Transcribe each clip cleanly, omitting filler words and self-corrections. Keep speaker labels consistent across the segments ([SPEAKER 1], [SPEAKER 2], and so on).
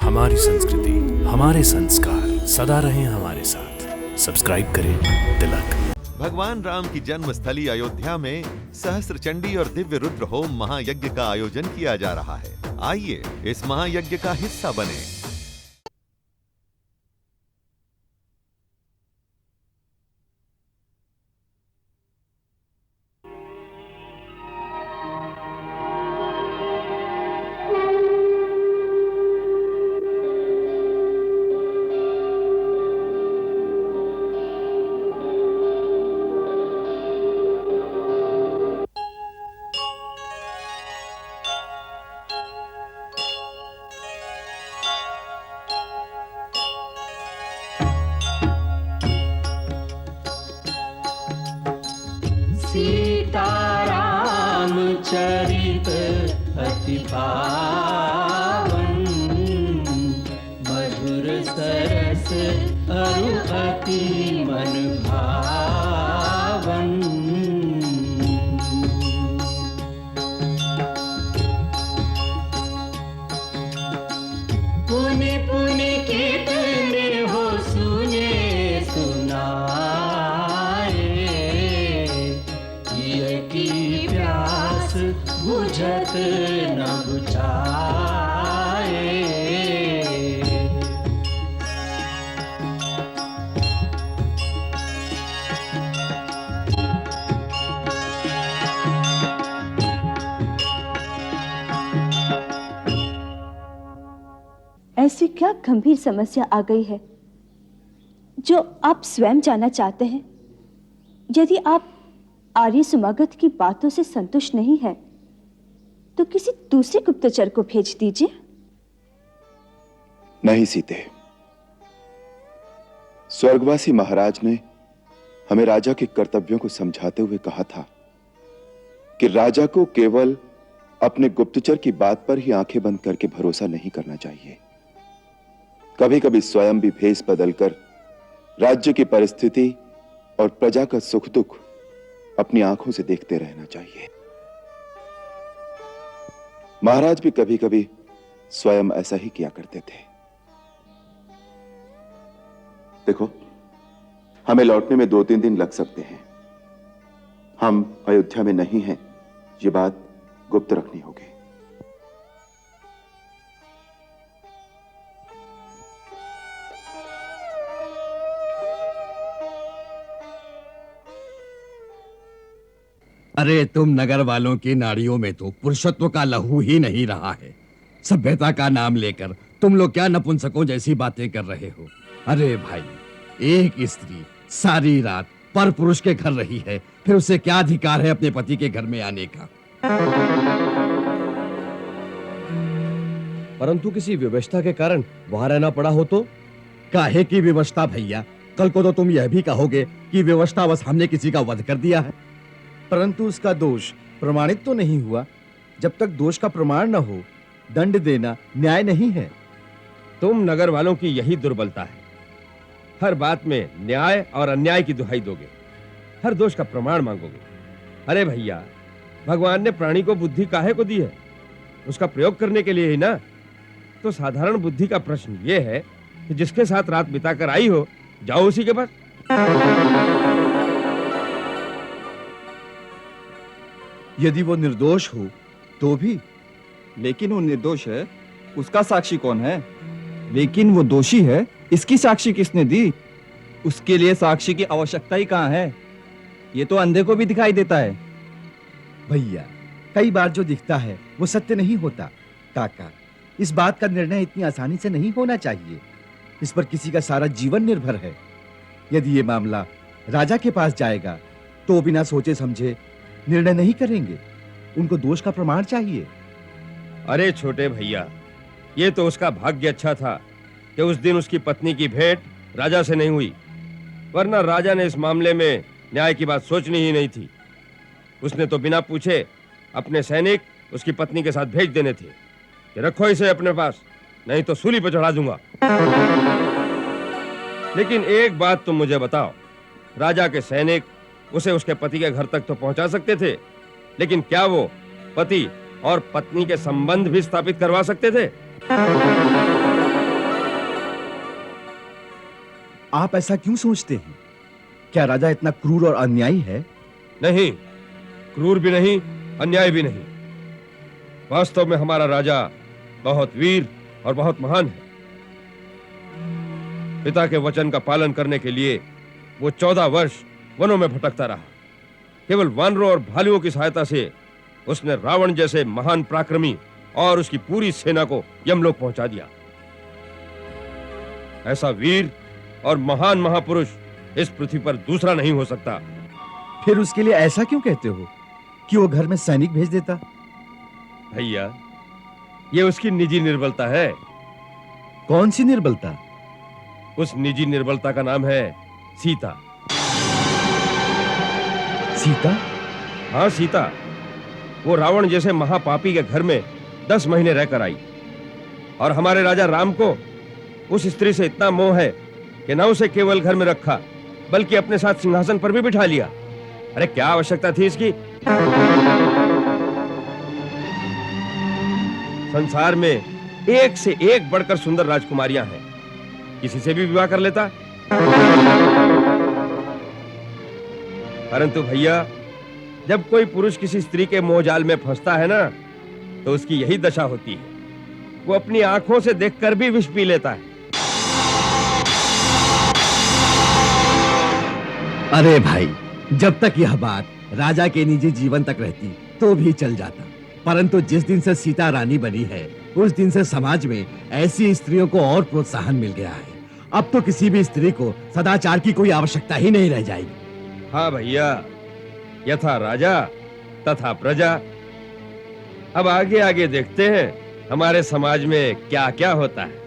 [SPEAKER 1] हमारी संस्कृति, हमारे संस्कार सदा रहें हमारे साथ। सब्सक्राइब करें तिलक।
[SPEAKER 2] भगवान राम की जन्मस्थली अयोध्या में सहस्त्र चंडी और दिव्य रुद्र होम महायज्ञ का आयोजन किया जा रहा है। आइए इस महायज्ञ का हिस्सा बने।
[SPEAKER 3] सीताराम चरित अति पावन, मधुर सरस अरु अति मन भावन। पुनि पुनि कितने हो सुने सुनाए, की प्यास बुझत न बुझाए।
[SPEAKER 4] ऐसी क्या गंभीर समस्या आ गई है जो आप स्वयं जानना चाहते हैं? यदि आप आर्य समागत की बातों से संतुष्ट नहीं है तो किसी दूसरे गुप्तचर को भेज दीजिए।
[SPEAKER 5] नहीं सीते, स्वर्गवासी महाराज ने हमें राजा के कर्तव्यों को समझाते हुए कहा था कि राजा को केवल अपने गुप्तचर की बात पर ही आंखें बंद करके भरोसा नहीं करना चाहिए। कभी कभी स्वयं भी भेष बदलकर राज्य की परिस्थिति और प्रजा का सुख दुख अपनी आंखों से देखते रहना चाहिए। महाराज भी कभी कभी स्वयं ऐसा ही किया करते थे। देखो, हमें लौटने में 2-3 दिन लग सकते हैं। हम अयोध्या में नहीं हैं, ये बात गुप्त रखनी होगी।
[SPEAKER 6] अरे तुम नगर वालों की नाड़ियों में तो पुरुषत्व का लहू ही नहीं रहा है। सभ्यता का नाम लेकर तुम लोग क्या नपुंसकों जैसी बातें कर रहे हो। अरे भाई, एक स्त्री सारी रात पर पुरुष के घर रही है, फिर उसे क्या अधिकार है अपने पति के घर में आने का?
[SPEAKER 7] परंतु किसी व्यवस्था के कारण वहां रहना पड़ा हो तो?
[SPEAKER 6] काहे की व्यवस्था भैया? कल को तो तुम यह भी कहोगे कि व्यवस्था बस हमने किसी का वध कर दिया है।
[SPEAKER 7] परंतु उसका दोष प्रमाणित तो नहीं हुआ। जब तक दोष का प्रमाण न हो, दंड देना न्याय नहीं है।
[SPEAKER 8] तुम नगर वालों की यही दुर्बलता है। हर बात में न्याय और अन्याय की दुहाई दोगे, हर दोष का प्रमाण मांगोगे। अरे भैया, भगवान ने प्राणी को बुद्धि काहे को दी है? उसका प्रयोग करने के लिए ही ना। तो साधारण बुद्धि का प्रश्न यह है कि जिसके साथ रात बिताकर आई हो, जाओ उसी के पास।
[SPEAKER 7] यदि वो निर्दोष हो तो भी। लेकिन वो निर्दोष है, उसका साक्षी कौन है? लेकिन वो दोषी है, इसकी साक्षी किसने दी? उसके लिए साक्षी की आवश्यकता ही कहाँ है? ये तो अंधे को भी दिखाई देता है।
[SPEAKER 9] भैया, कई बार जो दिखता है वो सत्य नहीं होता। काका, इस बात का निर्णय इतनी आसानी से नहीं होना चाहिए। इस पर किसी का सारा जीवन निर्भर है। यदि ये मामला राजा के पास जाएगा तो बिना सोचे समझे निर्णय नहीं करेंगे। उनको दोष का प्रमाण चाहिए।
[SPEAKER 8] अरे छोटे भैया, ये तो उसका भाग्य अच्छा था कि उस दिन उसकी पत्नी की भेंट राजा से नहीं हुई, वरना राजा ने इस मामले में न्याय की बात सोचनी ही नहीं थी। उसने तो बिना पूछे अपने सैनिक उसकी पत्नी के साथ भेज देने थे कि रखो इसे अपने पास, नहीं तो सूली पर चढ़ा दूंगा। लेकिन एक बात तुम मुझे बताओ, राजा के सैनिक उसे उसके पति के घर तक तो पहुंचा सकते थे, लेकिन क्या वो पति और पत्नी के संबंध भी स्थापित करवा सकते थे?
[SPEAKER 9] आप ऐसा क्यों सोचते हैं? क्या राजा इतना क्रूर और अन्यायी है?
[SPEAKER 8] नहीं, क्रूर भी नहीं, अन्याय भी नहीं। वास्तव में हमारा राजा बहुत वीर और बहुत महान है। पिता के वचन का पालन करने के लिए वो 14 वर्ष वनों में भटकता रहा। केवल वानरों और भालुओं की सहायता से उसने रावण जैसे महान पराक्रमी और उसकी पूरी सेना को यमलोक पहुंचा दिया। ऐसा वीर और महान महापुरुष इस पृथ्वी पर दूसरा नहीं हो सकता।
[SPEAKER 9] फिर उसके लिए ऐसा क्यों कहते हो कि वो घर में सैनिक भेज देता?
[SPEAKER 8] भैया, ये उसकी निजी निर्बलता है।
[SPEAKER 9] कौन सी निर्बलता?
[SPEAKER 8] उस निजी निर्बलता का नाम है सीता।
[SPEAKER 9] सीता?
[SPEAKER 8] हाँ, सीता। वो रावण जैसे महापापी के घर में 10 महीने रहकर आई और हमारे राजा राम को उस स्त्री से इतना मोह है कि न उसे केवल घर में रखा बल्कि अपने साथ सिंहासन पर भी बिठा लिया। अरे क्या आवश्यकता थी इसकी? संसार में एक से एक बढ़कर सुंदर राजकुमारियां हैं, किसी से भी विवाह कर लेता। परंतु भैया, जब कोई पुरुष किसी स्त्री के मोहजाल में फंसता है ना, तो उसकी यही दशा होती है। वो अपनी आंखों से देखकर भी विष पी लेता है।
[SPEAKER 6] अरे भाई, जब तक यह बात राजा के निजी जीवन तक रहती तो भी चल जाता, परंतु जिस दिन से सीता रानी बनी है उस दिन से समाज में ऐसी स्त्रियों को और प्रोत्साहन मिल गया है। अब तो किसी भी स्त्री को सदाचार की कोई आवश्यकता ही नहीं रह जाएगी।
[SPEAKER 8] हाँ भैया, यथा राजा तथा प्रजा। अब आगे आगे देखते हैं हमारे समाज में क्या क्या होता है।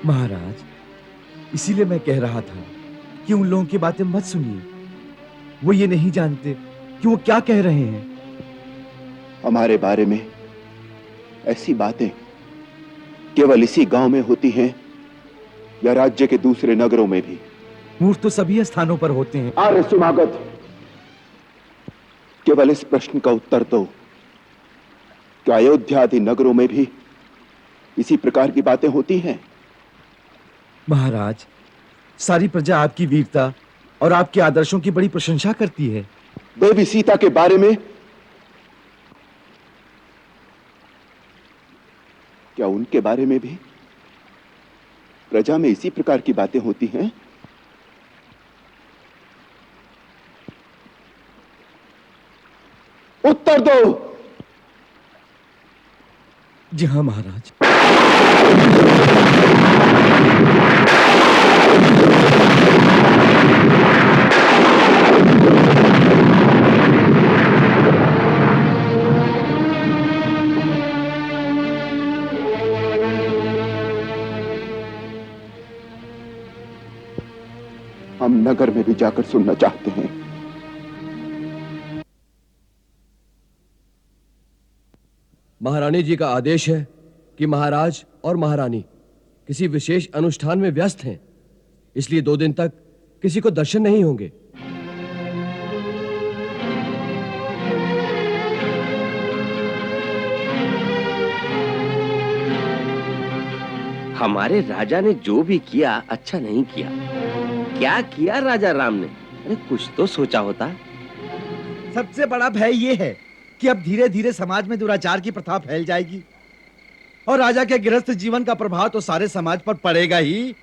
[SPEAKER 9] महाराज, इसीलिए मैं कह रहा था कि उन लोगों की बातें मत सुनिए। वो ये नहीं जानते कि वो क्या कह रहे हैं।
[SPEAKER 5] हमारे बारे में ऐसी बातें केवल इसी गांव में होती हैं या राज्य के दूसरे नगरों में भी?
[SPEAKER 9] मूर्ख तो सभी स्थानों पर होते हैं।
[SPEAKER 5] आर्य सुमागत, केवल इस प्रश्न का उत्तर दो। क्या अयोध्या आदि नगरों में भी इसी प्रकार की बातें होती हैं?
[SPEAKER 9] महाराज, सारी प्रजा आपकी वीरता और आपके आदर्शों की बड़ी प्रशंसा करती है।
[SPEAKER 5] देवी सीता के बारे में क्या उनके बारे में भी प्रजा में इसी प्रकार की बातें होती हैं? उत्तर दो।
[SPEAKER 9] जी हाँ महाराज।
[SPEAKER 5] हम नगर में भी जाकर सुनना चाहते हैं।
[SPEAKER 10] महारानी जी का आदेश है कि महाराज और महारानी किसी विशेष अनुष्ठान में व्यस्त हैं, इसलिए 2 दिन तक किसी को दर्शन नहीं होंगे।
[SPEAKER 11] हमारे राजा ने जो भी किया अच्छा नहीं किया। क्या किया राजा राम ने? अरे कुछ तो सोचा होता।
[SPEAKER 9] सबसे बड़ा भय ये है कि अब धीरे धीरे समाज में दुराचार की प्रथा फैल जाएगी और राजा के गृहस्थ जीवन का प्रभाव तो सारे समाज पर पड़ेगा ही।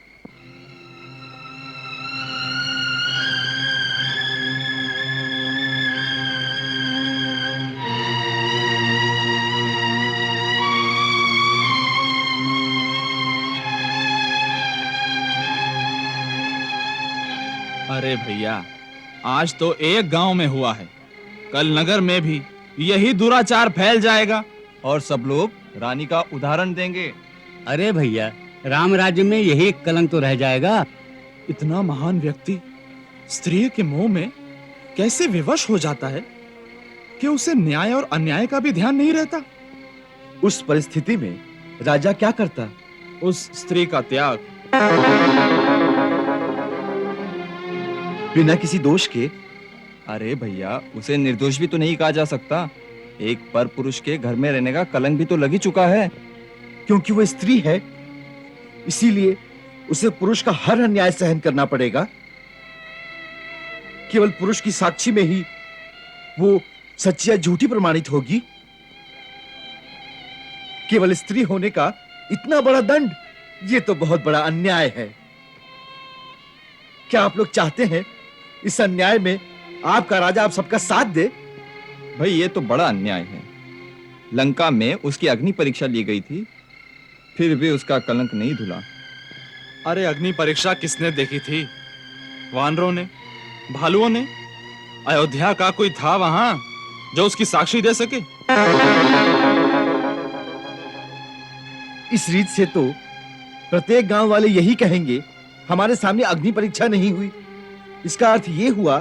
[SPEAKER 12] अरे भैया, आज तो एक गांव में हुआ है, कल नगर में भी यही दुराचार फैल जाएगा और सब लोग
[SPEAKER 7] रानी का उदाहरण देंगे।
[SPEAKER 13] अरे भैया, राम राज्य में यही एक कलंक तो रह जाएगा।
[SPEAKER 12] इतना महान व्यक्ति स्त्री के मोह में कैसे विवश हो जाता है कि उसे न्याय और अन्याय का भी ध्यान नहीं रहता।
[SPEAKER 9] उस परिस्थिति में राजा क्या करता?
[SPEAKER 12] उस स्त्री का त्याग।
[SPEAKER 9] बिना किसी दोष के?
[SPEAKER 7] अरे भैया, उसे निर्दोष भी तो नहीं कहा जा सकता। एक पर पुरुष के घर में रहने का कलंक भी तो लग ही चुका है।
[SPEAKER 9] क्योंकि वो स्त्री है, इसीलिए उसे पुरुष का हर अन्याय सहन करना पड़ेगा। केवल पुरुष की साक्षी में ही वो सच्ची या झूठी प्रमाणित होगी। केवल स्त्री होने का इतना बड़ा दंड, ये तो बहुत बड़ा अन्याय है। क्या आप लोग चाहते हैं इस अन्याय में आपका राजा आप सबका साथ दे?
[SPEAKER 7] भाई, ये तो बड़ा अन्याय है। लंका में उसकी अग्नि परीक्षा ली गई थी, फिर भी उसका कलंक नहीं धुला।
[SPEAKER 12] अरे अग्नि परीक्षा किसने देखी थी? वानरों ने, भालुओं ने? अयोध्या का कोई था वहां जो उसकी साक्षी दे सके?
[SPEAKER 9] इस रीत से तो प्रत्येक गांव वाले यही कहेंगे, हमारे सामने अग्नि परीक्षा नहीं हुई। इसका अर्थ यह हुआ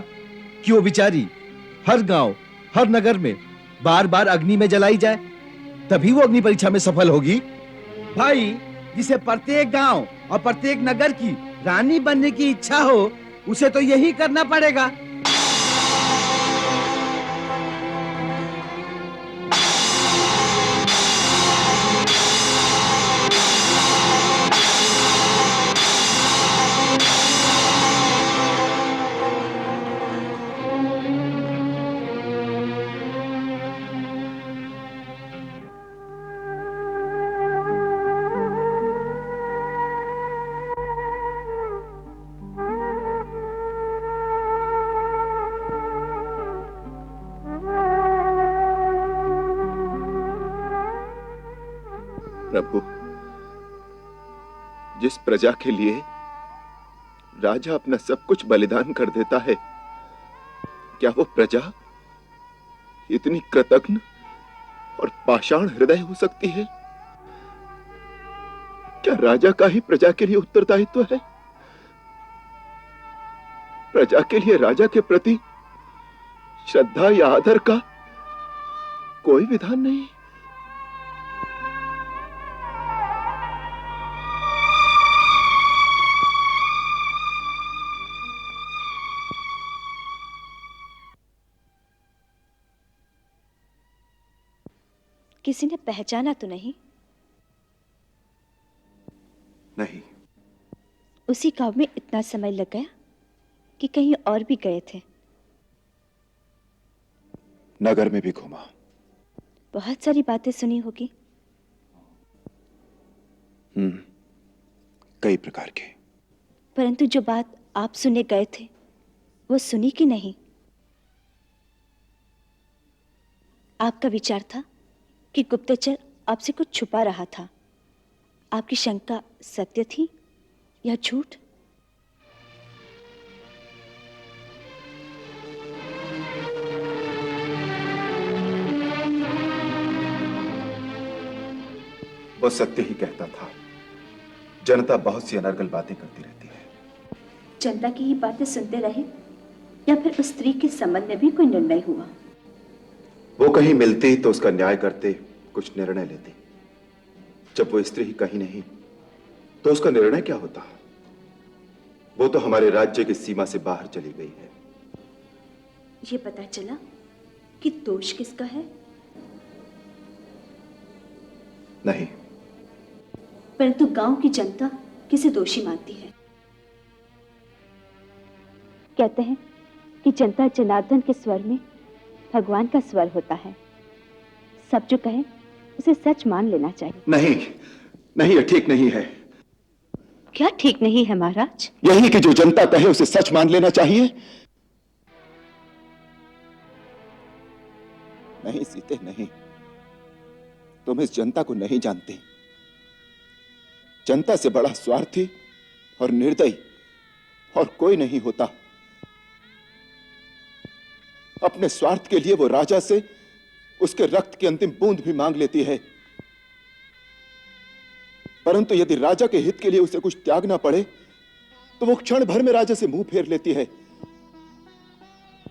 [SPEAKER 9] कि वो बेचारी हर गांव, हर नगर में बार बार अग्नि में जलाई जाए, तभी वो अग्नि परीक्षा में सफल होगी। भाई, जिसे प्रत्येक गांव और प्रत्येक नगर की रानी बनने की इच्छा हो, उसे तो यही करना पड़ेगा।
[SPEAKER 5] प्रभु, जिस प्रजा के लिए राजा अपना सब कुछ बलिदान कर देता है, क्या वो प्रजा इतनी कृतघ्न और पाषाण हृदय हो सकती है? क्या राजा का ही प्रजा के लिए उत्तरदायित्व है? प्रजा के लिए राजा के प्रति श्रद्धा या आदर का कोई विधान नहीं?
[SPEAKER 4] किसी ने पहचाना तो नहीं?
[SPEAKER 5] नहीं।
[SPEAKER 4] उसी गांव में इतना समय लग गया कि कहीं और भी गए थे?
[SPEAKER 5] नगर में भी घूमा।
[SPEAKER 4] बहुत सारी बातें सुनी होगी।
[SPEAKER 5] कई प्रकार के।
[SPEAKER 4] परंतु जो बात आप सुनने गए थे, वो सुनी कि नहीं? आपका विचार था कि गुप्तचर आपसे कुछ छुपा रहा था। आपकी शंका सत्य थी या झूठ?
[SPEAKER 5] वो सत्य ही कहता था। जनता बहुत सी अनर्गल बातें करती रहती है।
[SPEAKER 4] जनता की ही बातें सुनते रहे या फिर उस स्त्री के संबंध में भी कोई निर्णय हुआ?
[SPEAKER 5] वो कहीं मिलती तो उसका न्याय करते, कुछ निर्णय लेते। जब वो स्त्री ही कहीं नहीं तो उसका निर्णय क्या होता? वो तो हमारे राज्य की सीमा से बाहर चली गई है।
[SPEAKER 4] ये पता चला कि दोष किसका है?
[SPEAKER 5] नहीं।
[SPEAKER 4] परंतु गांव की जनता किसे दोषी मानती है? कहते हैं कि जनता जनार्दन के स्वर में भगवान का स्वर होता है। सब जो कहे उसे सच मान लेना चाहिए।
[SPEAKER 5] नहीं, नहीं, ये ठीक नहीं है।
[SPEAKER 4] क्या ठीक नहीं है महाराज?
[SPEAKER 5] यही कि जो जनता कहे उसे सच मान लेना चाहिए। नहीं सीते, नहीं, तुम इस जनता को नहीं जानते। जनता से बड़ा स्वार्थी और निर्दयी और कोई नहीं होता। अपने स्वार्थ के लिए वो राजा से उसके रक्त की अंतिम बूंद भी मांग लेती है। परंतु यदि राजा के हित के लिए उसे कुछ त्यागना पड़े तो वो क्षण भर में राजा से मुंह फेर लेती है।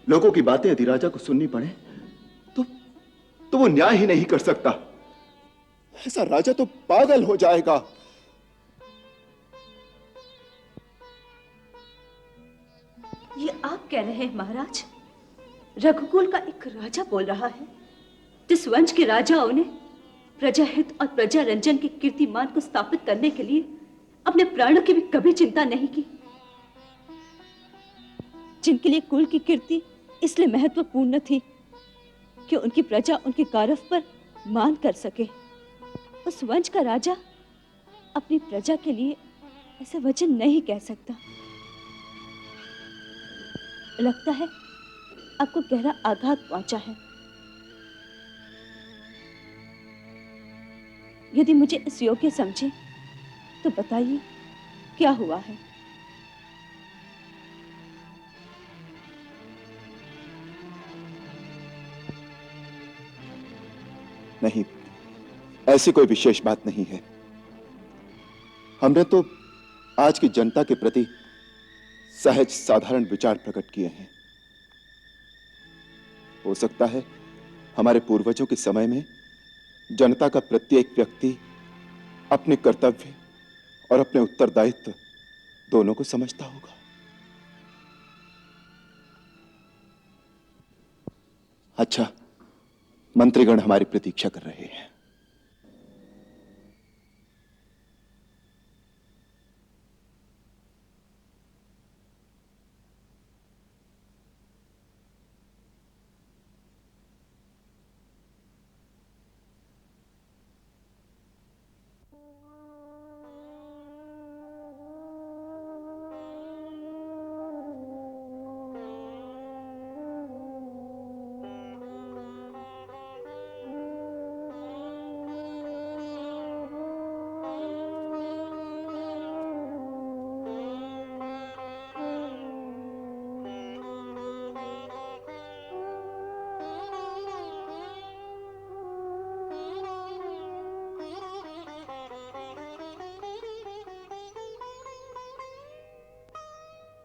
[SPEAKER 5] लोगों की बातें यदि राजा को सुननी पड़े तो वो न्याय ही नहीं कर सकता। ऐसा राजा तो पागल हो जाएगा।
[SPEAKER 4] ये आप कह रहे हैं महाराज? रघुकुल का एक राजा बोल रहा है जिस वंश के राजाओं ने प्रजाहित और प्रजा रंजन के कीर्तिमान को स्थापित करने के लिए अपने प्राणों की भी कभी चिंता नहीं की, जिनके लिए कुल की कीर्ति इसलिए महत्वपूर्ण थी कि उनकी प्रजा उनके गौरव पर मान कर सके। उस वंश का राजा अपनी प्रजा के लिए ऐसा वचन नहीं कह सकता। लगता है आपको गहरा आघात पहुंचा है। यदि मुझे इस योग्य समझे तो बताइए क्या हुआ है।
[SPEAKER 5] नहीं, ऐसी कोई विशेष बात नहीं है। हमने तो आज की जनता के प्रति सहज साधारण विचार प्रकट किए हैं। हो सकता है हमारे पूर्वजों के समय में जनता का प्रत्येक व्यक्ति अपने कर्तव्य और अपने उत्तरदायित्व दोनों को समझता होगा। अच्छा, मंत्रीगण हमारी प्रतीक्षा कर रहे हैं।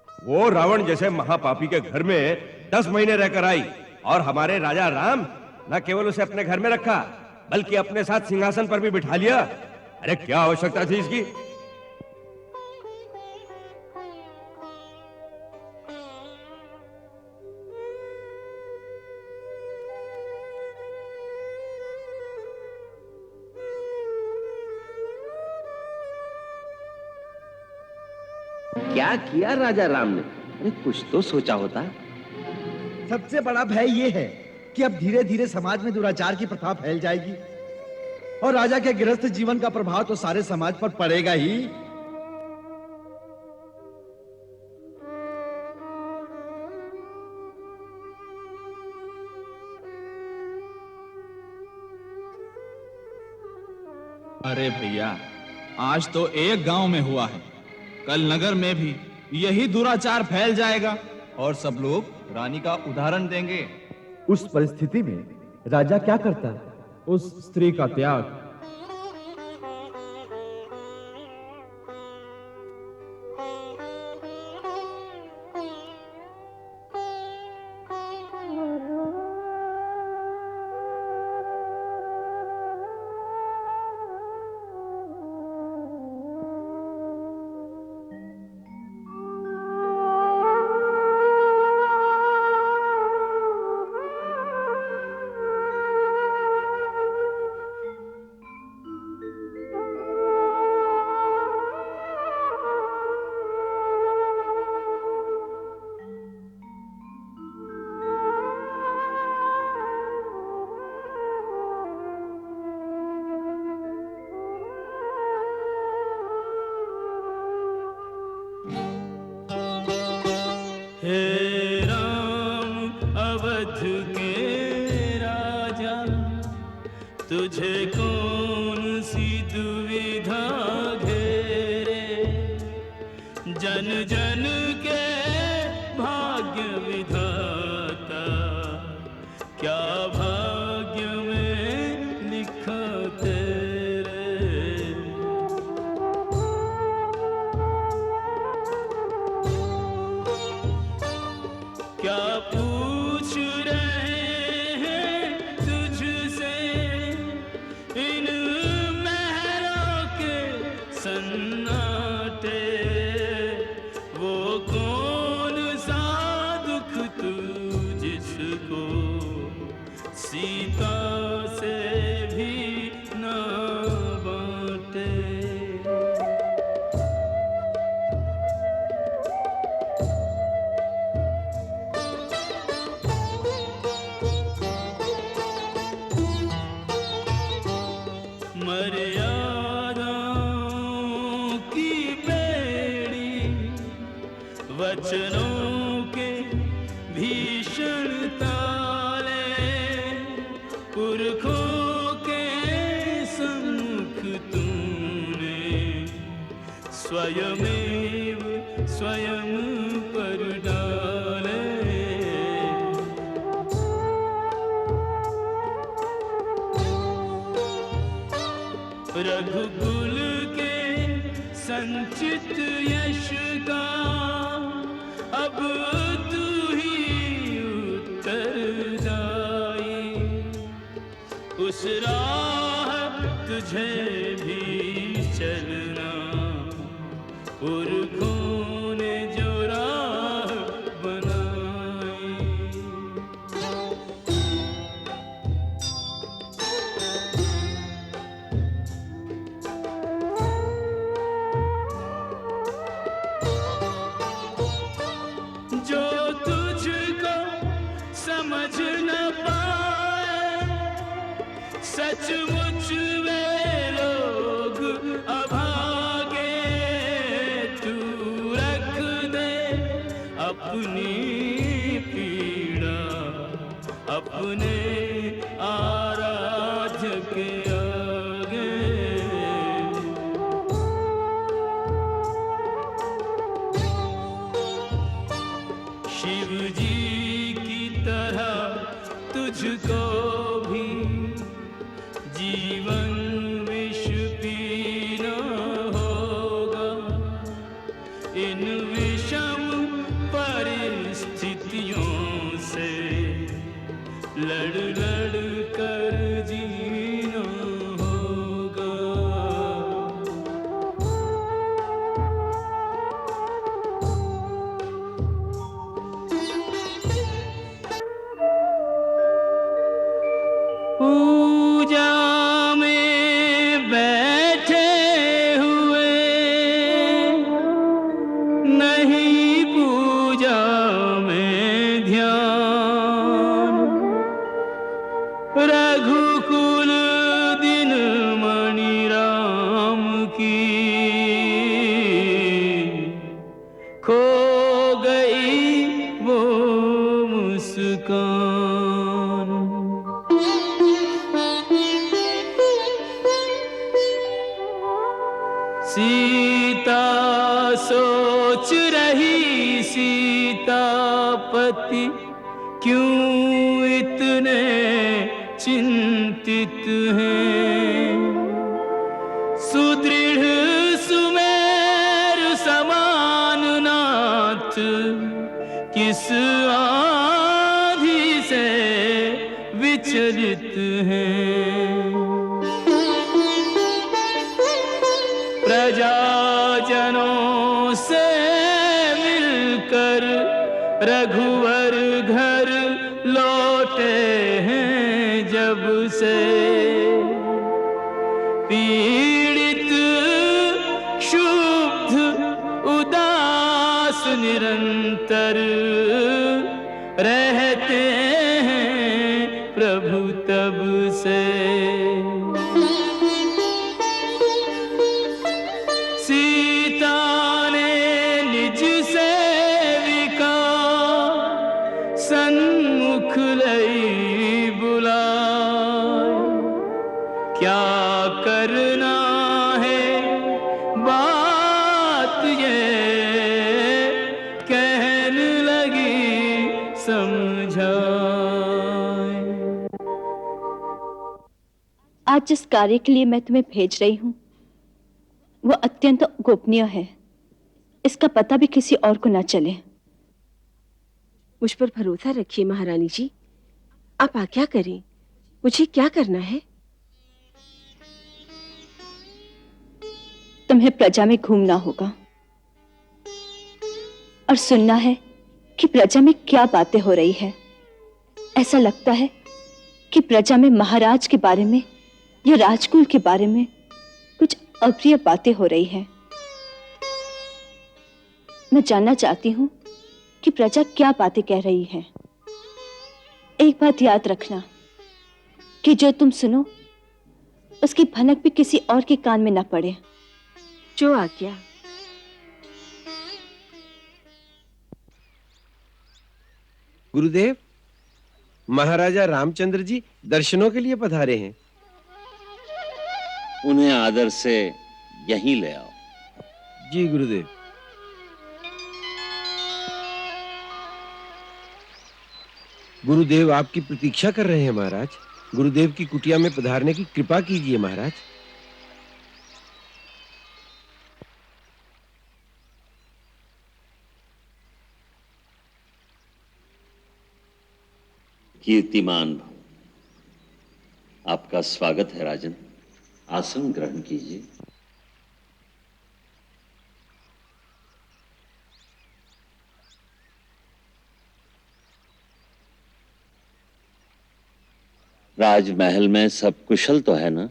[SPEAKER 8] वो रावण जैसे महापापी के घर में 10 महीने रहकर आई और हमारे राजा राम न केवल उसे अपने घर में रखा बल्कि अपने साथ सिंहासन पर भी बिठा लिया। अरे क्या आवश्यकता थी इसकी?
[SPEAKER 11] क्या किया राजा राम ने? अरे कुछ तो सोचा होता।
[SPEAKER 9] सबसे बड़ा भय यह है कि अब धीरे धीरे समाज में दुराचार की प्रथा फैल जाएगी और राजा के गृहस्थ जीवन का प्रभाव तो सारे समाज पर पड़ेगा ही।
[SPEAKER 12] अरे भैया, आज तो एक गांव में हुआ है, कल नगर में भी यही दुराचार फैल जाएगा और सब लोग रानी का उदाहरण देंगे।
[SPEAKER 9] उस परिस्थिति में राजा क्या करता?
[SPEAKER 12] उस स्त्री का त्याग।
[SPEAKER 3] हे राम अवध के राजा, तुझे कौन सी दुविधा घेरे, जन जन के भाग्य विधाता, क्या भाग्य में लिखा तेरे। पिता से भी न बांटे। मर्यादाओं की बेड़ी वचनों के भीषण ताले पुरखों के सम्मुख तूने स्वयमेव स्वयं पर डाले। रघुकुल के संचित यश का अब तू ही उत्तरदायी। उस राह तुझे भी चलना पुरखों ने जो राह बनाई। जो तुझको समझ न पाए सचमुच वे लोग अभागे। तू रख दे अपनी पीड़ा अपने आराध्य के आगे। शिव जी की तरह तुझको भी जीवन विष पीना होगा। इन विषम परिस्थितियों से लड़ लड़ कर जीना होगा। पूजा में बैठे हुए नहीं पूजा में ध्यान। रघुकुल दिन मणि राम की खो गई वो मुस्कान। सीता सोच रही सीतापति क्यों इतने चिंतित हैं। सुदृढ़ सुमेरु समान नाथ किस आंधी से विचलित हैं। प्रजाजनों से मिलकर रघुवर घर लौटे हैं जब से। पीड़ित क्षुब्ध उदास निरंतर रहते हैं प्रभु तब से। सीता ने निज सेविका सन्मुख लई बुलाए। क्या करना है बात ये कहने लगी समझाए।
[SPEAKER 4] आज जिस कार्य के लिए मैं तुम्हें भेज रही हूं वो अत्यंत गोपनीय है। इसका पता भी किसी और को न चले।
[SPEAKER 14] मुझ पर भरोसा रखिए महारानी जी, आप आज्ञा करें। मुझे क्या करना है?
[SPEAKER 4] तुम्हें प्रजा में घूमना होगा और सुनना है कि प्रजा में क्या बातें हो रही है। ऐसा लगता है कि प्रजा में महाराज के बारे में या राजकुल के बारे में कुछ अप्रिय बातें हो रही हैं। मैं जानना चाहती हूं कि प्रजा क्या बातें कह रही है। एक बात याद रखना कि जो तुम सुनो उसकी भनक भी किसी और के कान में न पड़े।
[SPEAKER 14] जो आज्ञा।
[SPEAKER 11] गुरुदेव, महाराजा रामचंद्र जी दर्शनों के लिए पधारे हैं।
[SPEAKER 15] उन्हें आदर से यहीं ले आओ।
[SPEAKER 11] जी गुरुदेव। गुरुदेव आपकी प्रतीक्षा कर रहे हैं महाराज। गुरुदेव की कुटिया में पधारने की कृपा कीजिए महाराज।
[SPEAKER 15] कीर्तिमान भव। आपका स्वागत है राजन। आसन ग्रहण कीजिए। राजमहल में सब कुशल तो है ना?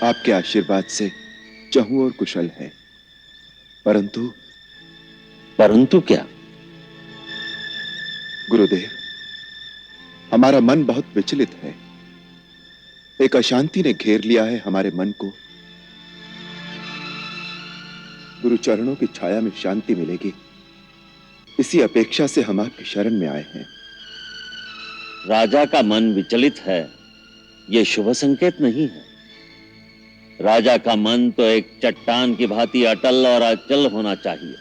[SPEAKER 5] आपके आशीर्वाद से चहु और कुशल है, परंतु
[SPEAKER 15] क्या?
[SPEAKER 5] गुरुदेव, हमारा मन बहुत विचलित है। एक अशांति ने घेर लिया है हमारे मन को। गुरु चरणों की छाया में शांति मिलेगी, इसी अपेक्षा से हम आपकी शरण में आए हैं।
[SPEAKER 15] राजा का मन विचलित है, यह शुभ संकेत नहीं है। राजा का मन तो एक चट्टान की भांति अटल और अचल होना चाहिए,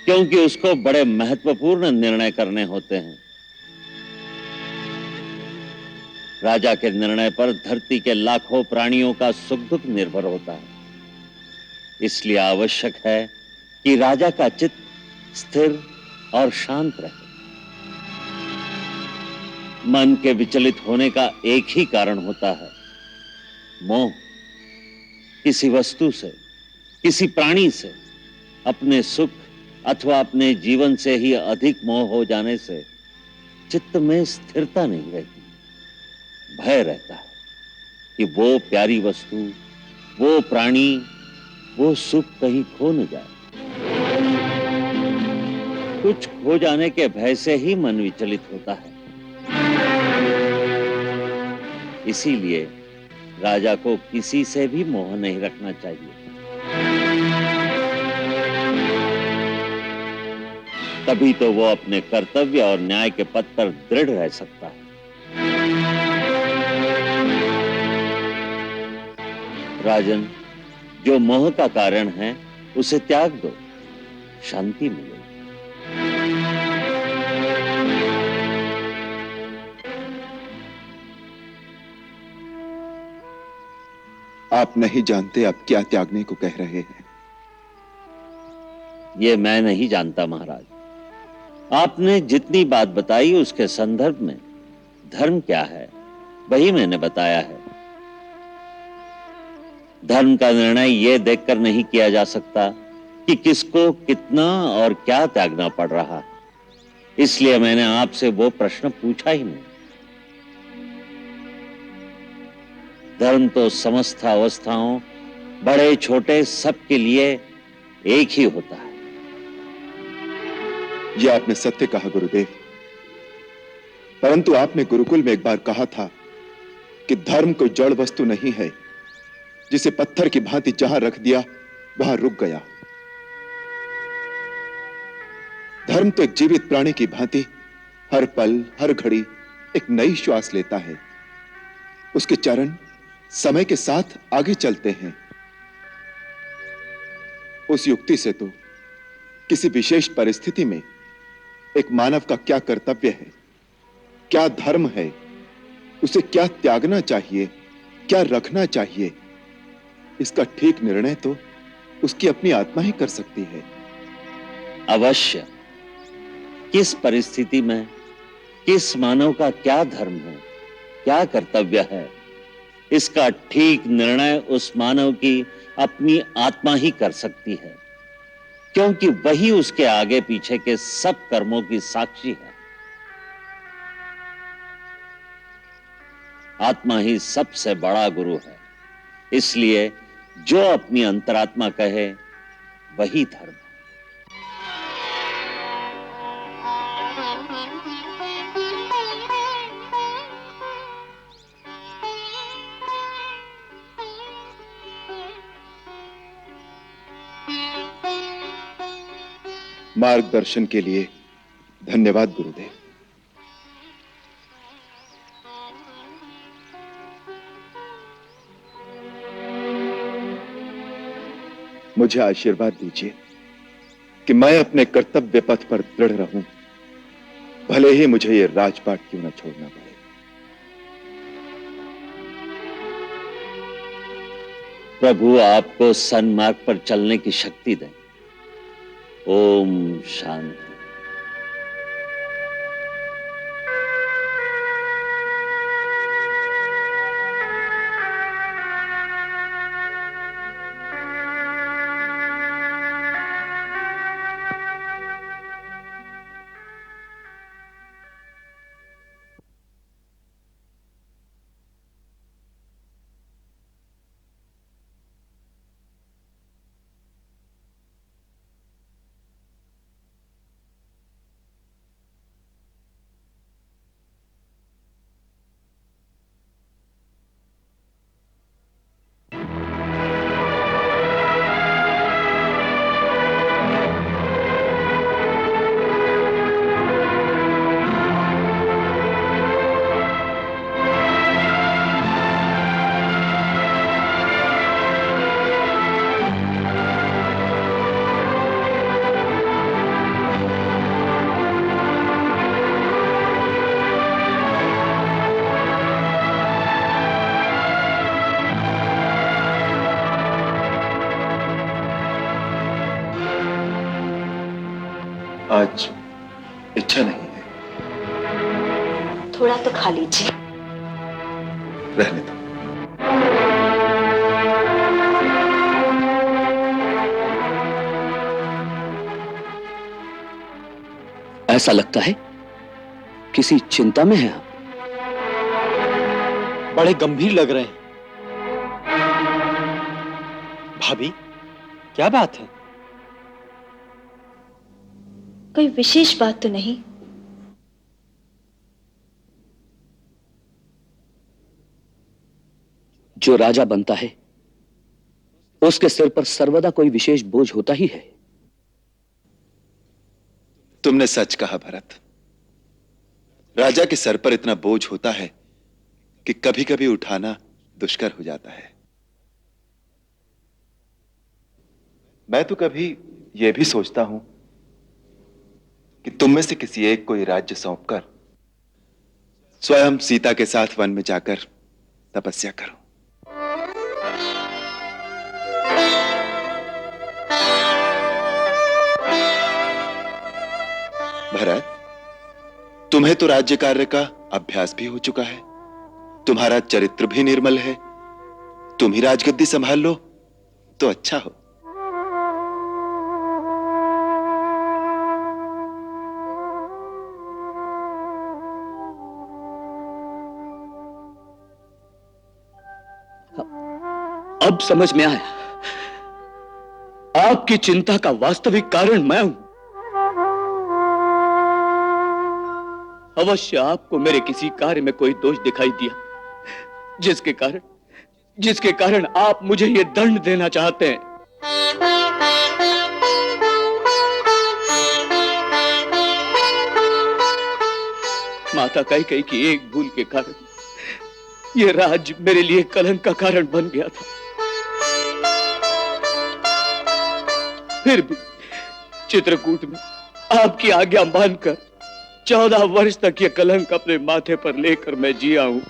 [SPEAKER 15] क्योंकि उसको बड़े महत्वपूर्ण निर्णय करने होते हैं। राजा के निर्णय पर धरती के लाखों प्राणियों का सुख दुख निर्भर होता है। इसलिए आवश्यक है कि राजा का चित्त स्थिर और शांत रहे। मन के विचलित होने का एक ही कारण होता है, मोह। किसी वस्तु से, किसी प्राणी से अपने सुख अथवा अपने जीवन से ही अधिक मोह हो जाने से चित्त में स्थिरता नहीं रहती। भय रहता है कि वो प्यारी वस्तु, वो प्राणी, वो सुख कहीं खो न जाए। कुछ खो जाने के भय से ही मन विचलित होता है। इसीलिए राजा को किसी से भी मोह नहीं रखना चाहिए। तभी तो वो अपने कर्तव्य और न्याय के पथ पर दृढ़ रह सकता है। राजन, जो मोह का कारण है उसे त्याग दो, शांति मिलेगी।
[SPEAKER 5] आप नहीं जानते आप क्या त्यागने को कह रहे हैं।
[SPEAKER 15] ये मैं नहीं जानता महाराज। आपने जितनी बात बताई उसके संदर्भ में धर्म क्या है वही मैंने बताया है। धर्म का निर्णय यह देखकर नहीं किया जा सकता कि किसको कितना और क्या त्यागना पड़ रहा है। इसलिए मैंने आपसे वो प्रश्न पूछा ही नहीं। धर्म तो समस्त अवस्थाओं, बड़े छोटे सबके लिए एक ही होता है।
[SPEAKER 5] यह आपने सत्य कहा गुरुदेव, परंतु आपने गुरुकुल में एक बार कहा था कि धर्म कोई जड़ वस्तु नहीं है जिसे पत्थर की भांति जहां रख दिया वहां रुक गया। धर्म तो एक जीवित प्राणी की भांति हर पल हर घड़ी एक नई श्वास लेता है। उसके चरण समय के साथ आगे चलते हैं। उस युक्ति से तो किसी विशेष परिस्थिति में एक मानव का क्या कर्तव्य है, क्या धर्म है, उसे क्या त्यागना चाहिए, क्या रखना चाहिए, इसका ठीक निर्णय तो उसकी अपनी आत्मा ही कर सकती है।
[SPEAKER 15] अवश्य। किस परिस्थिति में किस मानव का क्या धर्म है, क्या कर्तव्य है, इसका ठीक निर्णय उस मानव की अपनी आत्मा ही कर सकती है, क्योंकि वही उसके आगे पीछे के सब कर्मों की साक्षी है। आत्मा ही सबसे बड़ा गुरु है। इसलिए जो अपनी अंतरात्मा कहे वही धर्म है।
[SPEAKER 5] मार्गदर्शन के लिए धन्यवाद गुरुदेव। मुझे आशीर्वाद दीजिए कि मैं अपने कर्तव्य पथ पर दृढ़ रहूं, भले ही मुझे ये राजपाट क्यों न छोड़ना पड़े।
[SPEAKER 15] प्रभु आपको सन्मार्ग पर चलने की शक्ति दें। ओम शांति।
[SPEAKER 5] आज इच्छा नहीं है।
[SPEAKER 4] थोड़ा तो खा लीजिए।
[SPEAKER 5] रहने दो।
[SPEAKER 10] ऐसा लगता है किसी चिंता में है आप।
[SPEAKER 16] बड़े गंभीर लग रहे हैं। भाभी, क्या बात है?
[SPEAKER 4] कोई विशेष बात तो नहीं।
[SPEAKER 10] जो राजा बनता है उसके सिर पर सर्वदा कोई विशेष बोझ होता ही है।
[SPEAKER 5] तुमने सच कहा भरत। राजा के सर पर इतना बोझ होता है कि कभी कभी उठाना दुष्कर हो जाता है। मैं तो कभी यह भी सोचता हूं कि तुम में से किसी एक को ये राज्य सौंपकर स्वयं सीता के साथ वन में जाकर तपस्या करो। भरत, तुम्हें तो राज्य कार्य का अभ्यास भी हो चुका है, तुम्हारा चरित्र भी निर्मल है। तुम ही राजगद्दी संभाल लो तो अच्छा हो।
[SPEAKER 10] अब समझ में आया, आपकी चिंता का वास्तविक कारण मैं हूं। अवश्य आपको मेरे किसी कार्य में कोई दोष दिखाई दिया जिसके कारण आप मुझे ये दंड देना चाहते हैं। माता कैकेयी की एक भूल के कारण यह राज्य मेरे लिए कलंक का कारण बन गया था। फिर भी चित्रकूट में आपकी आज्ञा मानकर 14 वर्ष तक यह कलंक अपने माथे पर लेकर मैं जिया हूं।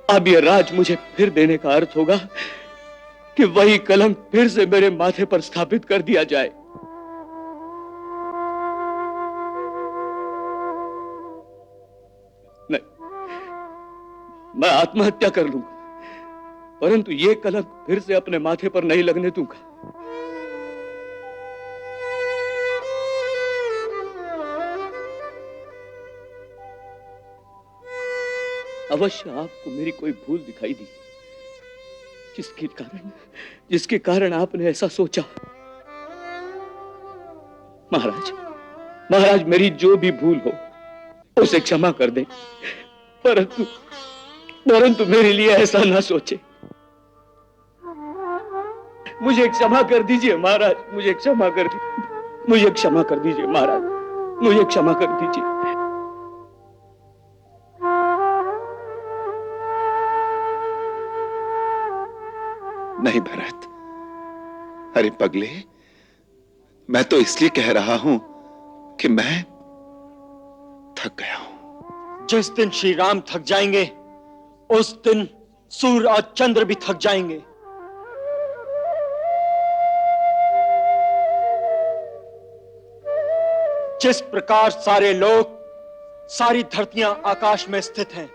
[SPEAKER 10] अब यह राज मुझे फिर देने का अर्थ होगा कि वही कलंक फिर से मेरे माथे पर स्थापित कर दिया जाए। नहीं, मैं आत्महत्या कर लूंगा, परंतु यह कलंक फिर से अपने माथे पर नहीं लगने दूंगा।
[SPEAKER 17] अवश्य आपको मेरी कोई भूल दिखाई दी, जिसके कारण आपने ऐसा सोचा। महाराज मेरी जो भी भूल हो उसे क्षमा कर दे, परंतु मेरे लिए ऐसा ना सोचे। मुझे क्षमा कर दीजिए महाराज, मुझे क्षमा कर दीजिए महाराज, मुझे क्षमा कर दीजिए।
[SPEAKER 5] नहीं भरत, अरे पगले, मैं तो इसलिए कह रहा हूं कि मैं थक गया हूं।
[SPEAKER 16] जिस दिन श्री राम थक जाएंगे उस दिन सूर्य और चंद्र भी थक जाएंगे। जिस प्रकार सारे लोग, सारी धरतियां आकाश में स्थित हैं,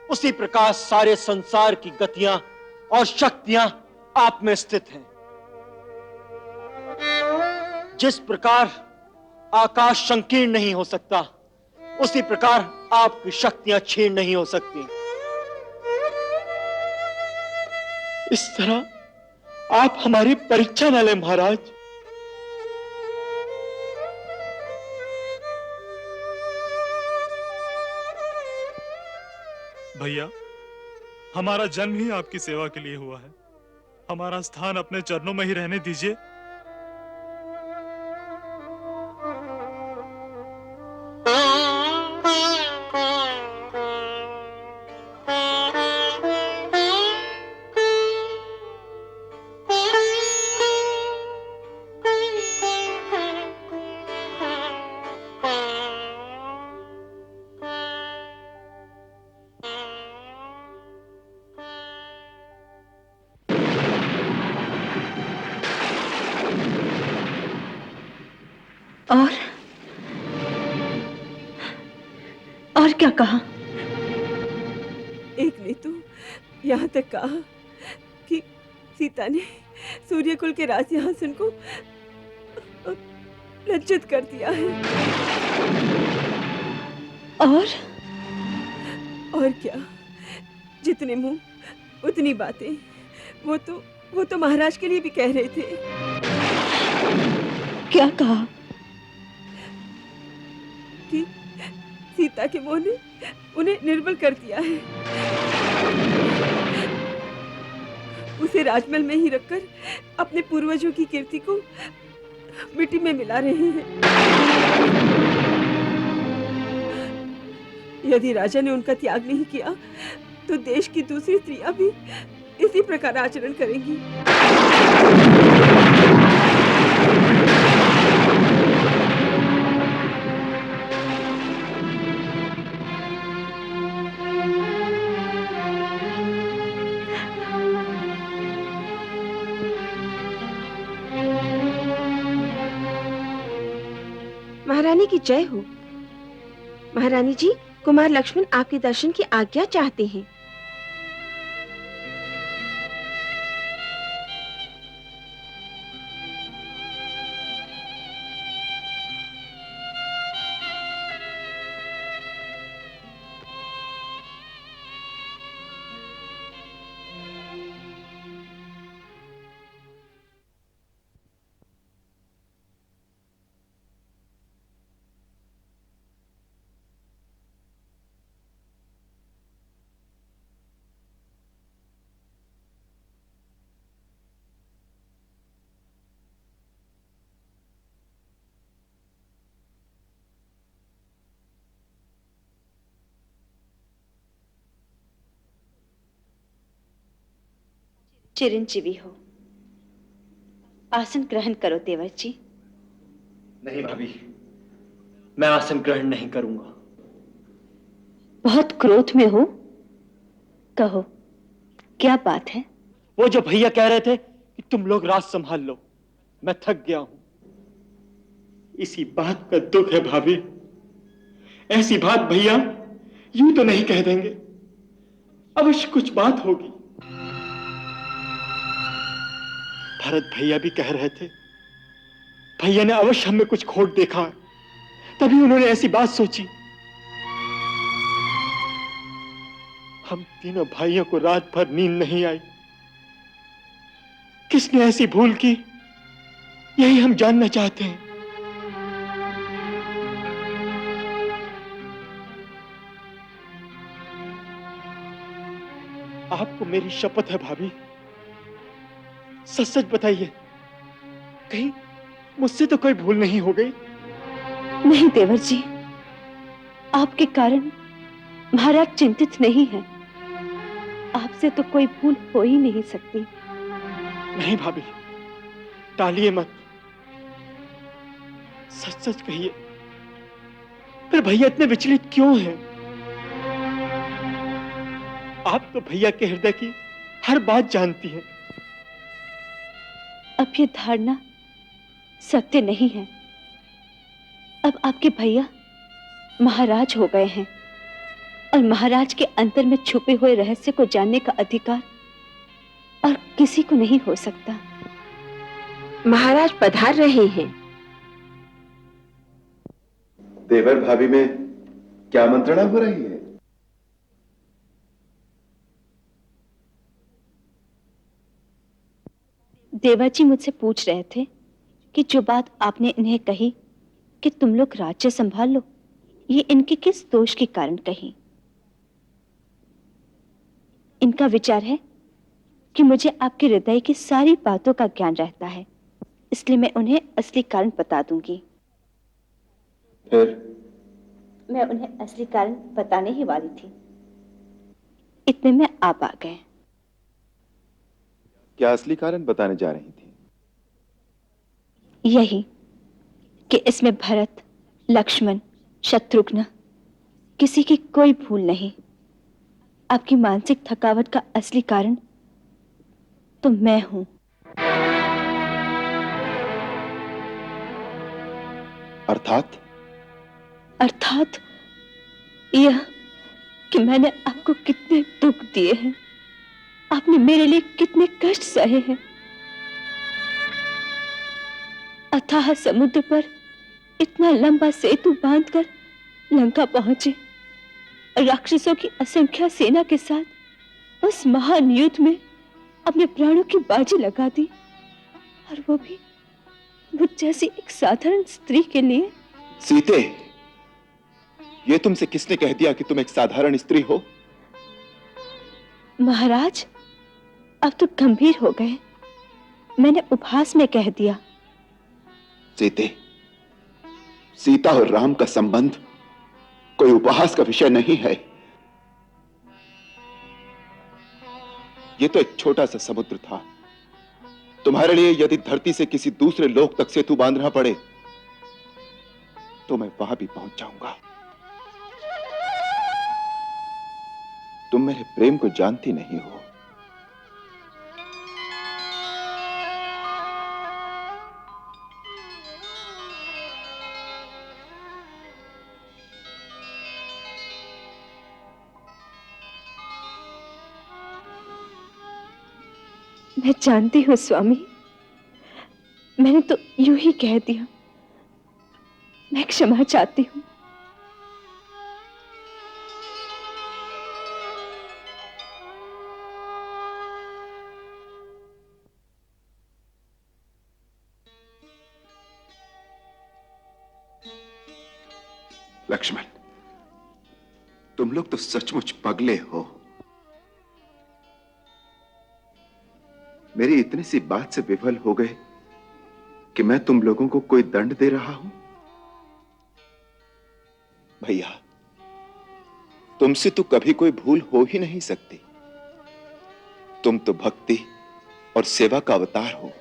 [SPEAKER 16] उसी प्रकार सारे संसार की गतियां और शक्तियां आप में स्थित हैं। जिस प्रकार आकाश संकीर्ण नहीं हो सकता, उसी प्रकार आपकी शक्तियां क्षीण नहीं हो सकती। इस तरह आप हमारी परीक्षा न लें महाराज।
[SPEAKER 18] भैया, हमारा जन्म ही आपकी सेवा के लिए हुआ है। हमारा स्थान अपने चरणों में ही रहने दीजिए।
[SPEAKER 4] और क्या कहा?
[SPEAKER 14] एक ने तो यहाँ तक कहा कि सीता ने सूर्यकुल के राज सिंहासन को लज्जित कर दिया है। और क्या, जितने मुंह उतनी बातें। वो तो महाराज के लिए भी कह रहे थे।
[SPEAKER 4] क्या कहा?
[SPEAKER 14] कि सीता के मोह ने उन्हें निर्बल कर दिया है। उसे राजमहल में ही रखकर अपने पूर्वजों की कीर्ति को मिट्टी में मिला रहे हैं। यदि राजा ने उनका त्याग नहीं किया तो देश की दूसरी स्त्रियां भी इसी प्रकार आचरण करेंगी। महारानी की जय हो। महारानी जी, कुमार लक्ष्मण आपके दर्शन की आज्ञा चाहते हैं।
[SPEAKER 4] चिरंजीवी हो। आसन ग्रहण करो देवर जी।
[SPEAKER 16] नहीं भाभी, मैं आसन ग्रहण नहीं करूंगा।
[SPEAKER 4] बहुत क्रोध में हो? कहो, क्या बात है?
[SPEAKER 16] वो जो भैया कह रहे थे कि तुम लोग राज संभाल लो, मैं थक गया हूं। इसी बात का दुख है भाभी। ऐसी बात भैया यूं तो नहीं कह देंगे, अवश्य कुछ बात होगी। भरत भैया भी कह रहे थे, भैया ने अवश्य हमें कुछ खोट देखा है, तभी उन्होंने ऐसी बात सोची। हम तीनों भाइयों को रात भर नींद नहीं आई। किसने ऐसी भूल की, यही हम जानना चाहते हैं। आपको मेरी शपथ है भाभी, सच सच बताइए, कहीं मुझसे तो कोई भूल नहीं हो गई?
[SPEAKER 4] नहीं देवर जी, आपके कारण महाराज चिंतित नहीं है। आपसे तो कोई भूल हो ही नहीं सकती।
[SPEAKER 16] नहीं भाभी, टालिए मत, सच सच कहिए, फिर भैया इतने विचलित क्यों हैं? आप तो भैया के हृदय की हर बात जानती हैं।
[SPEAKER 4] अब ये धारणा सत्य नहीं है। अब आपके भैया महाराज हो गए हैं और महाराज के अंतर में छुपे हुए रहस्य को जानने का अधिकार और किसी को नहीं हो सकता।
[SPEAKER 14] महाराज पधार रहे हैं।
[SPEAKER 5] देवर भाभी में क्या मंत्रणा हो रही है?
[SPEAKER 4] देवाजी मुझसे पूछ रहे थे कि जो बात आपने इन्हें कही कि तुम लोग राज्य संभाल लो, ये इनके किस दोष के कारण कही। इनका विचार है कि मुझे आपके हृदय की सारी बातों का ज्ञान रहता है, इसलिए मैं उन्हें असली कारण बता दूंगी।
[SPEAKER 5] फिर
[SPEAKER 4] मैं उन्हें असली कारण बताने ही वाली थी, इतने में आप आ गए।
[SPEAKER 5] क्या असली कारण बताने जा रही थी?
[SPEAKER 4] यही कि इसमें भरत, लक्ष्मण, शत्रुघ्न किसी की कोई भूल नहीं। आपकी मानसिक थकावट का असली कारण तो मैं हूं।
[SPEAKER 5] अर्थात?
[SPEAKER 4] अर्थात यह कि मैंने आपको कितने दुख दिए हैं, आपने मेरे लिए कितने कष्ट सहे हैं। अथाह समुद्र पर इतना लंबा सेतु बांधकर लंका पहुंचे, राक्षसों की असंख्य सेना के साथ उस महान युद्ध में अपने प्राणों की बाजी लगा दी, और वो भी मुझ जैसी एक साधारण स्त्री के लिए।
[SPEAKER 5] सीते, ये तुमसे किसने कह दिया कि तुम एक साधारण स्त्री हो?
[SPEAKER 4] महाराज, अब तो गंभीर हो गए, मैंने उपहास में कह दिया।
[SPEAKER 5] सीते, सीता और राम का संबंध कोई उपहास का विषय नहीं है। यह तो एक छोटा सा समुद्र था। तुम्हारे लिए यदि धरती से किसी दूसरे लोक तक सेतु बांधना पड़े तो मैं वहां भी पहुंच जाऊंगा। तुम मेरे प्रेम को जानती नहीं हो।
[SPEAKER 4] मैं जानती हूँ स्वामी, मैंने तो यूं ही कह दिया। मैं क्षमा चाहती हूँ।
[SPEAKER 5] लक्ष्मण, तुम लोग तो सचमुच पगले हो। मेरी इतनी सी बात से विफल हो गए कि मैं तुम लोगों को कोई दंड दे रहा हूं। भैया, तुमसे तो कभी कोई भूल हो ही नहीं सकती। तुम तो भक्ति और सेवा का अवतार हो।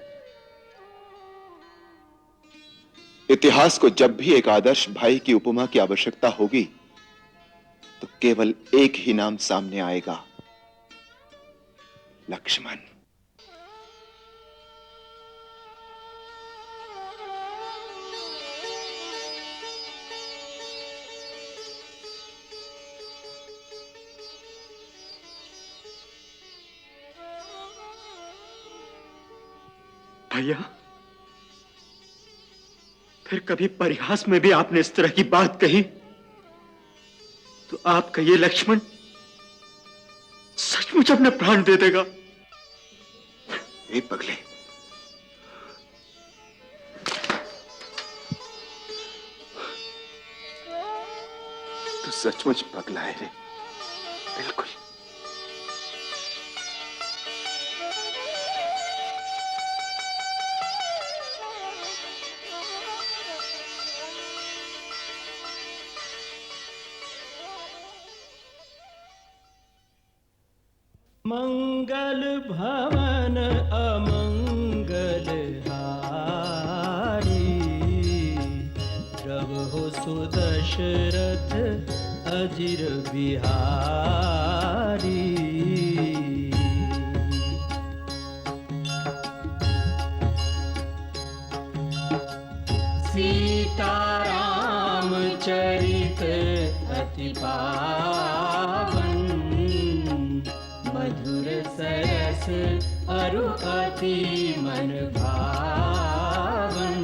[SPEAKER 5] इतिहास को जब भी एक आदर्श भाई की उपमा की आवश्यकता होगी तो केवल एक ही नाम सामने आएगा, लक्ष्मण।
[SPEAKER 16] भैया, फिर कभी परिहास में भी आपने इस तरह की बात कही तो आपका ये लक्ष्मण सचमुच अपने प्राण दे देगा।
[SPEAKER 5] ए पगले, तू सचमुच पगला है रे, बिल्कुल।
[SPEAKER 3] मंगल भवन अमंगल हारी, प्रभु सुदशरथ अजिर बिहारी। सीताराम चरित अति पावन, मधुर सरस अरु अति मन भावन।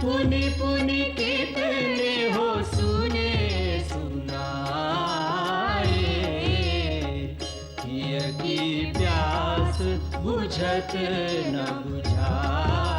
[SPEAKER 3] पुनि पुनि कितने हो सुने सुनाए, हिय की प्यास बुझत न बुझाए।